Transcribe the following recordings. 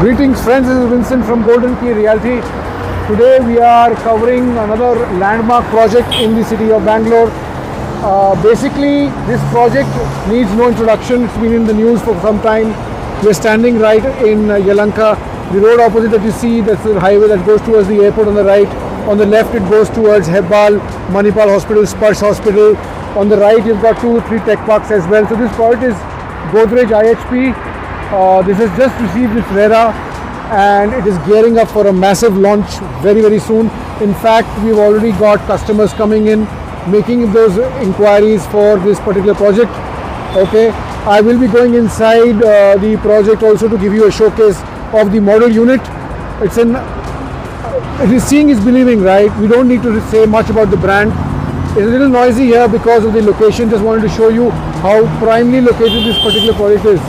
Greetings friends, this is Vincent from Golden Key Realty. Today we are covering another landmark project in the city of Bangalore. Basically this project needs no introduction, it's been in the news for some time. We're standing right in Yelahanka. The road opposite that you see, that's the highway that goes towards the airport on the right. On the left it goes towards Hebbal, Manipal Hospital, Spacious Hospital. On the right you've got 2 or 3 tech parks as well. So this project is Godrej IHP. This has just received its RERA and it is gearing up for a massive launch very soon. In fact, we've already got customers coming in, making those inquiries for this particular project. Okay, I will be going inside the project also to give you a showcase of the model unit. It is seeing is believing, right? We don't need to say much about the brand. It's a little noisy here because of the location. Just wanted to show you how primely located this particular project is.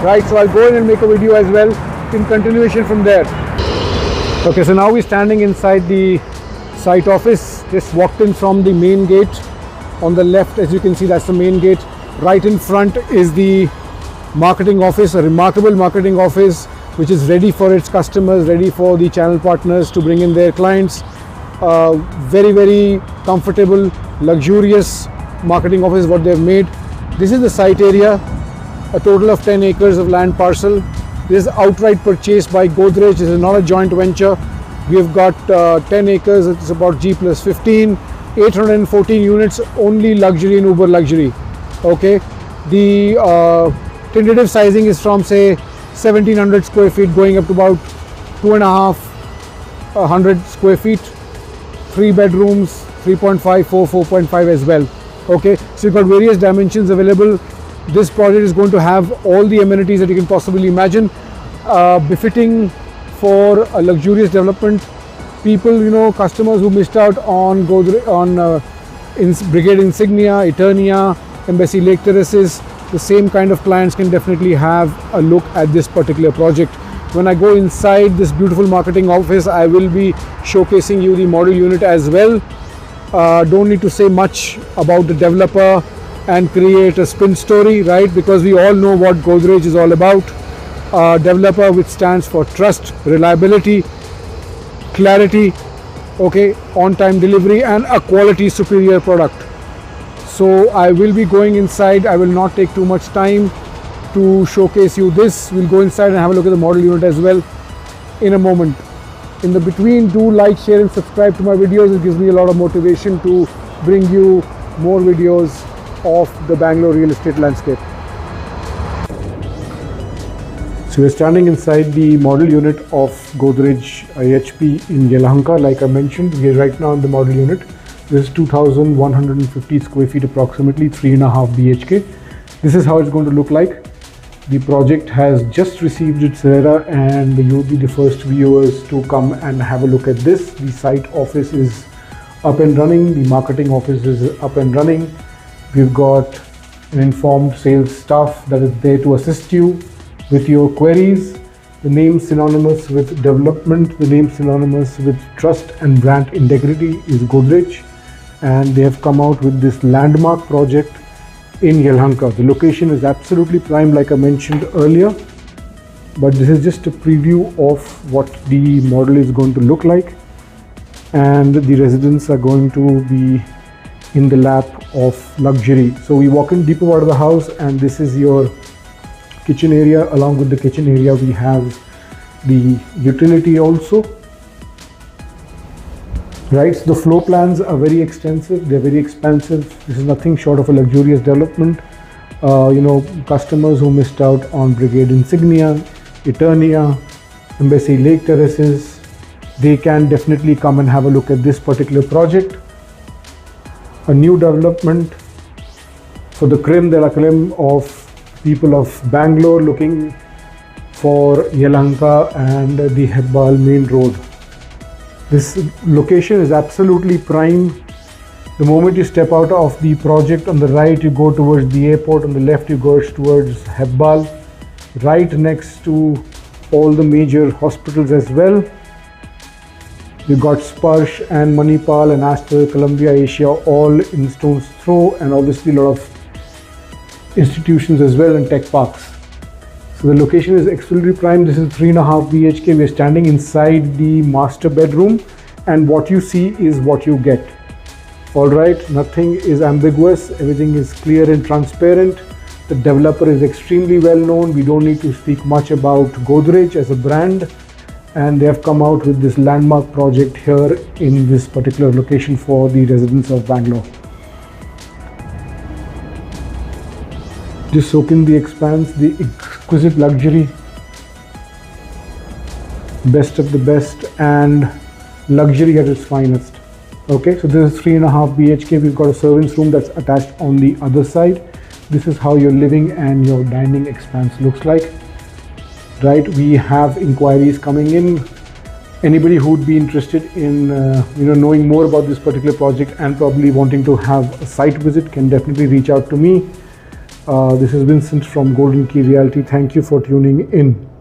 Right, so I'll go in and make a video as well in continuation from there. Okay, so now we're standing inside the site office. Just walked in from the main gate. On the left, as you can see, that's the main gate. Right in front is the marketing office, a remarkable marketing office which is ready for its customers, ready for the channel partners to bring in their clients. Very comfortable, luxurious marketing office what they've made. This is the site area. A total of 10 acres of land parcel. This is outright purchased by Godrej. This is not a joint venture. We have got 10 acres. It's about G+15, 814 units, only luxury and uber luxury. Okay, the tentative sizing is from say 1700 square feet going up to about 2,500 square feet. 3 bedrooms, 3.5, 4.5 as well. Okay, so you've got various dimensions available. This project is going to have all the amenities that you can possibly imagine, befitting for a luxurious development. People, customers who missed out on Brigade Insignia, Eternia, Embassy Lake Terraces, the same kind of clients can definitely have a look at this particular project. When I go inside this beautiful marketing office, I will be showcasing you the model unit as well. Don't need to say much about the developer and create a spin story, right? Because we all know what Godrej is all about. Developer which stands for trust, reliability, clarity, okay, on-time delivery and a quality superior product. So I will be going inside. I will not take too much time to showcase you this. We'll go inside and have a look at the model unit as well in a moment. In the between, do like, share and subscribe to my videos. It gives me a lot of motivation to bring you more videos of the Bangalore real estate landscape. So we're standing inside the model unit of Godrej IHP in Yelahanka. Like I mentioned, we are right now in the model unit. This is 2,150 square feet, approximately 3.5 BHK. This is how it's going to look like. The project has just received its RERA and you'll be the first viewers to come and have a look at this. The site office is up and running. The marketing office is up and running. We've got an informed sales staff that is there to assist you with your queries. The name synonymous with development, the name synonymous with trust and brand integrity is Godrej, and they have come out with this landmark project in Yelahanka. The location is absolutely prime, like I mentioned earlier, but this is just a preview of what the model is going to look like, and the residents are going to be in the lap of luxury. So we walk in deeper part of the house and this is your kitchen area. Along with the kitchen area we have the utility also. Right, so the floor plans are very extensive, they're very expansive. This is nothing short of a luxurious development. Customers who missed out on Brigade Insignia, Eternia, Embassy Lake Terraces, they can definitely come and have a look at this particular project. A new development for the creme de la creme of people of Bangalore looking for Yelahanka and the Hebbal main road. This location is absolutely prime. The moment you step out of the project, on the right you go towards the airport, on the left you go towards Hebbal, right next to all the major hospitals as well. You've got Sparsh and Manipal and Aster, Columbia Asia all in stone's throw, and obviously a lot of institutions as well and tech parks. So the location is extremely prime. This is 3.5 BHK. We're standing inside the master bedroom, and what you see is what you get. All right, nothing is ambiguous. Everything is clear and transparent. The developer is extremely well known. We don't need to speak much about Godrej as a brand, and they have come out with this landmark project here in this particular location for the residents of Bangalore. Just soak in the expanse, the exquisite luxury, best of the best, and luxury at its finest. Okay, so this is 3.5 BHK. We've got a servants room that's attached on the other side. This is how your living and your dining expanse looks like. Right, we have inquiries coming in. Anybody who would be interested in knowing more about this particular project and probably wanting to have a site visit can definitely reach out to me. This is Vincent from Golden Key Realty. Thank you for tuning in.